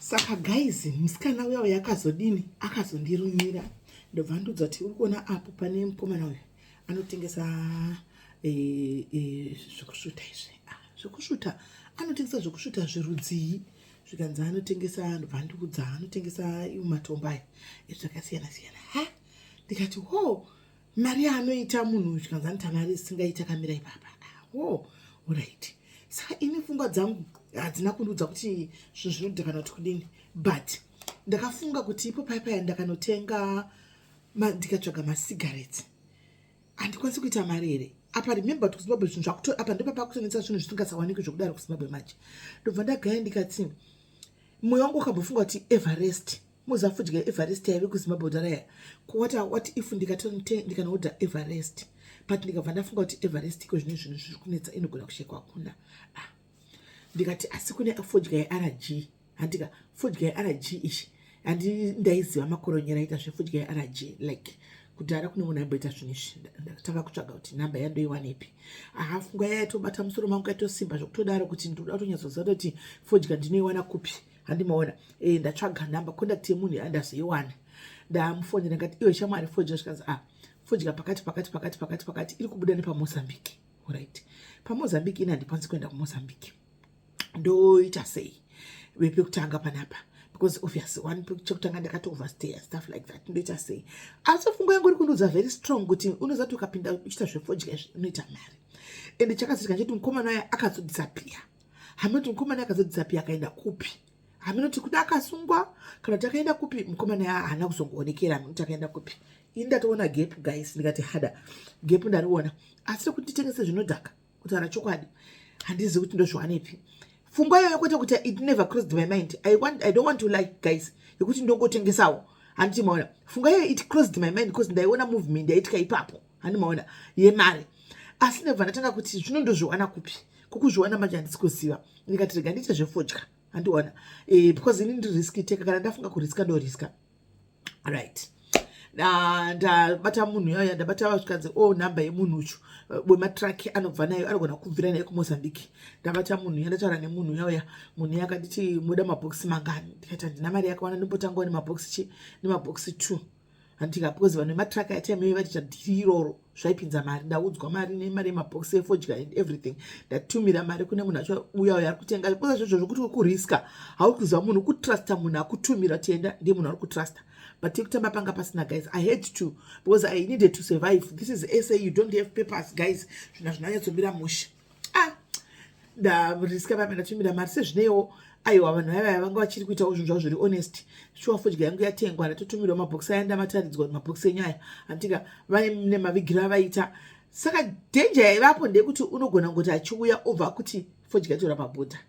Saka guys, musikana uya yakazodini akazondirumira ndobva ndudza kuti uri kuona apo pane mukomana uyu anotengesa zvekusvuta izvi zvekusvuta anotengesa zvekusvuta zvirudzii zvikanzi anotengesa ndobva ndudza anotengesa matombo aya zvakasiyana siyana ndikati ho mari yaanoita munhu zvikanzi anoita mari isingaita kamira ipapa right. Saka ini pfungwa dzangu hadzina kundudza kuti zvinhu zvinodhakana kuti kudini, but ndakafunga kuti ipo paipai ndakanotenga ndikatsvaga masigarettes handikwanisi kuita mari here apa. Remember kuzimbabwe zvinhu zvakuto apa ndipo pakutonetsa zvinhu zvisingasawanikwi zvokudaro kuzimbabwe manje. Ndobva ndagaya ndikati mwoyo wangu ukambofunga kuti Everest muzafudya Everest yaive kuzimbabwe daraya what if ndikanoodha Everest, but ndikabva ndafunga kuti Everest iko zvine zvinhu zviri kunetsa inogona kushekwa hakuna. Ndikati asi kune fodya yeRG, handika fodya yeRG ishi handi ndaiziva makoronyera aita zvefodya yeRG like kudhara kune munhu aimboita zvinhu izvi. Ndakatanga kutsvaga kuti namba yandoiwana ipi. Pfungwa yaitobata musoro mangu yaitosimba zvokutodaro kuti ndoda kutonyatsoziva kuti fodya ndinoiwana kupi. Handimaona ndatsvaga namba contact yemunhu yandazoiwana, ndamufonera ndikati iwe shamwari fodya, zvikanzi fodya pakati iri kubuda nepaMozambique. Alright, paMozambique ini handikwanisi kuenda kuMozambique. Ndoita sei wepekutanga panapa because obviously one chekutanga ndakatooverstay stuff like that. Ndoita sei asi pfungwa yangu iri kundudza very strong kuti unozati ukapinda uchita zvefodya unoita mari. Ende chakazotika ncheti mukomana waya akazodisappear. Hamunoti mukomana akazodisappear akaenda kupi? Hamunoti kuda akasungwa kana kuti akaenda kupi? Mukomana waya haana kuzongoonekera. Hamunoti akaenda kupi? Ini ndatoona gap guys, ndikati hada gap ndariona, asi kuti titengese zvinodhaka kutaura chokwadi handizivi kuti ndozviwanepi. Pfungwa yayo kwete kuti it never crossed my mind. I don't want to lie guys yekuti ndongotengesawo handiti maona. Pfungwa yayo it crossed my mind because ndaiona movement yaitika ipapo handimaona yemari, asi ndabva ndatanga kuti zvino ndozviwana kupi. Kukuzviwana manje handisi kuziva. Ndikati rega ndiite zvefodya handiona because ini ndiriski teka kana ndafunga kuriska ndoriska. Right, ndabata munhu yaya ndabata zvikanzi namba yemunhu uchu wematraki anobva nayo anogona kubvira nayo kuMozambique. Ndabata munhu yandataura nemunhu yauya, munhu yakanditi muda mabhokisi mangani. Ndikati handina mari yakawana ndimbotangawo nemabhokisi 2 handika because vanhu vematraki atime vatita dhiri iroro zvaipinza mari. Ndaudzwa mari nemari yemabhokisi efodya and everything. Ndatumira mari kune munhu acho uya uya ari kutenga because zvozvo zvokuti kuriska hauri kuziva munhu kutrusta munhu akutumira tienda ndiye munhu ari kutrusta. But tikutamba panga pasina guys, I had to because I needed to survive. This is SA, you don't have papers guys. Zvina zvinanyatsombira musha. Ndariska pamwe ndatumira mari sezvinewo aiwa vanhu vaya vanga vachiri kuitawo zvinhu zvavo zviri honest. Shuwa fodya yangu yatengwa ndatotumirawo mabhokisi aya ndamataridzwa mabhokisi enyaya handika vaine mavigiro avaita. Saka danger yaivapo ndeyekuti unogona ngoti achiuya obva kuti fodya yatora pabhodha,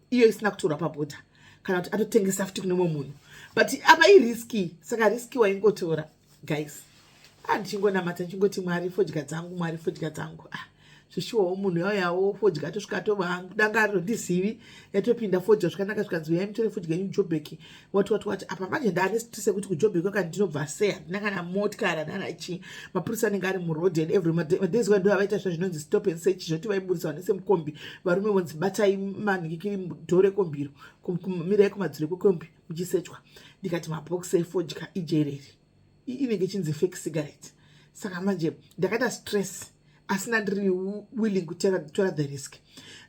iyo isina kutora pabhodha, kana kuti atotengesa futi kune mumwe munhu. But apa iriski, saka riski waingotora guys. Ndichingonamata ndichingoti mwari fodya dzangu, mwari fodya dzangu. Zvishuwawo munhu yawo fodya atosvika atova dangariro ndizivi yatopinda fodya zvakanaka zvikanzi uyai mutore fodya yenyu Joburg wati apa manje ndaane stress yekuti kuJoburg kwakati ndinobva sei handina kana motikari handina chi mapurisa anenge ari muroad and every days when ndo avaita zvinonzi stop and search zvoti vaiburisa nesemukombi varume vonzi batai manhikiri dhore kombiro mirai kumadziro kwekombi muchisechwa. Ndikati mabhokisi efodya ijereri inenge ichinzi fake cigarette. Saka manje ndakaita stress asina ndiri willing kutora the risk.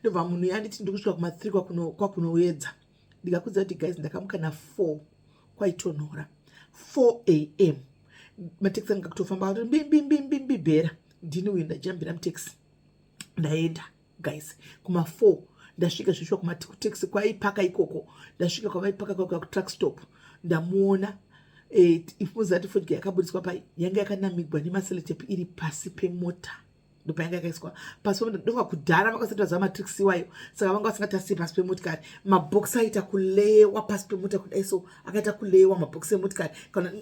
Ndobva munhu yanditi ndikusvika kuma3 kwakunoedza. Ndikakudza kuti guys ndakamuka na4 kwaitonhora 4 am. Mateksi anga kutofamba bimbi bhera ndini uyu ndajambira muteksi ndaenda guys kuma4 ndasvika zvishuwa kumateksi kwaipaka ikoko. Ndasvika kwavaipaka kutruck stop ndamuona ifuzati fodya yakabudiswa pai yanga yakanamigwa nemaselotep iri pasi pemota. Ndopayanga yakaiswa pasi ndonga kudhara vakasati vaziva matriksi iwayo, saka vanga vasingatasi pasi pemotikari. Mabhokisi aita kulewa pasi pemota kudai so akaita kulewa mabhokisi emotikari kana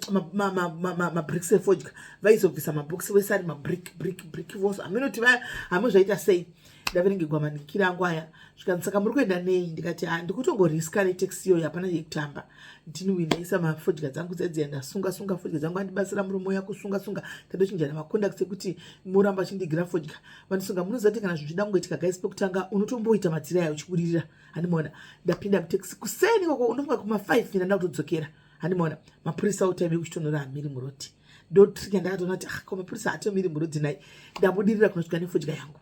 mabricks efodya vaizobvisa mabhokisi vese ari mabrick vose hamunoti vaya hamuzvaita sei. ndaverengegwa manikira angu aya zvikanzi saka muri kuenda nei ndikati ndikutongoriska netaxi iyoyo hapana yekutamba ndini ndaisa mafodya dzangu dzedziya ndasunga fodya dzangu andibasira muromo yakusunga tandochinjana maconduct ekuti muramba chindigira fodya vandisunga munoziva kuti kana zvichida kungoitika guys pekutanga unotomboita madzira yayo uchibudirira handimaona ndapinda mutaxi kuseni koko unofunga kuma5 ndanda kutodzokera handimaona mapurisa autaime kuchitonora hamiri muroti ndotrika ndakatoona kuti ko mapurisa atomiri muroti nai ndabudirira kunosvika nefodya yangu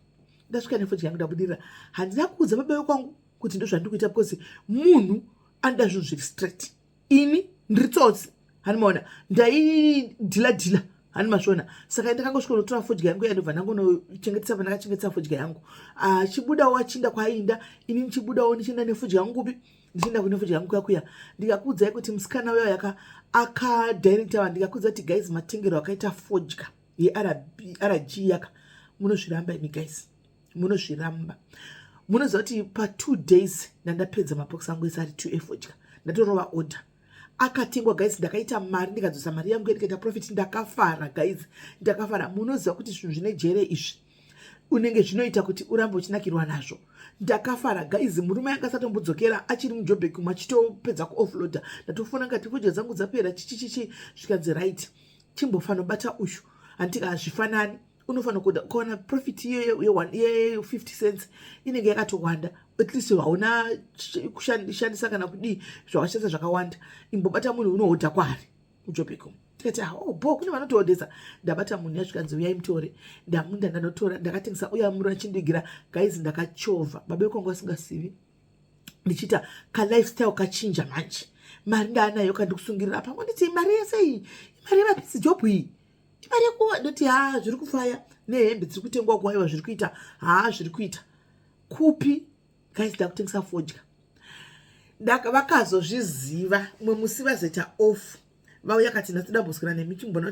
ndasvika nefodya yangu ndabudirira handina kuudza baba kwangu kuti ndozvandiri kuita because munhu anoda zvinhu zviri straight ini ndiri tsotsi handimaona ndaidhiladhila handimasvona saka ndakangosvika kunotora fodya yangu yandobva ndangonochengetesa pandakachengetesa fodya yangu achibudawo achinda kwainda ini ndichibudawo ndichienda nefodya yangu kupi ndichienda kune fodya yangu kuyakuya ndikakuudzai kuti musikana uyo akadirecta vanhu ndikakuudza kuti guys matengero akaita fodya yerg yaka munozviramba imi guys munozviramba munoziva kuti pa2 days ndandapedza mabox angu ese ari 2 efodya ndatorova order akatengwa guys ndakaita mari ndikadzosa mari yangu ndikaita profit ndakafara guys ndakafara munoziva kuti zvinhu zvine jere izvi unenge zvinoita kuti urambe uchinakirwa nazvo ndakafara guys murume anga asatombodzokera achiri mujobheki machitopedza kuoffloader ndatofona ngati fodya dzangu dzapera chichichichi zvikanzi right chimbofana bata uyu handika hazvifanani unofanira kuona profit ye50 cents inenge yakatowanda at least hauna kushandisa kana kudii zvawashandisa zvakawanda imbobata munhu unohodha kwaari mujobheko tikati kune vanotohodhesa ndabata munhu yasvikanzi uyai mutore ndamunda ndanotora ndakatengesa uya muri achindigira guys ndakachovha baba kwangu asingasivi ndichiita kalifestyle kachinja manje mari ndaanayo kandikusungirira pamwe nditi mari yesei mari yemapisi job iyi imari yekuwa ndoti zviri kufaya nehembe dziri kutengwa kuwaiwa zviri kuita zviri kuita kupi guys ndakutengesa fodya vakazozviziva mwe musi vazoita off vauya kati ndatidamboswera nemi chimbona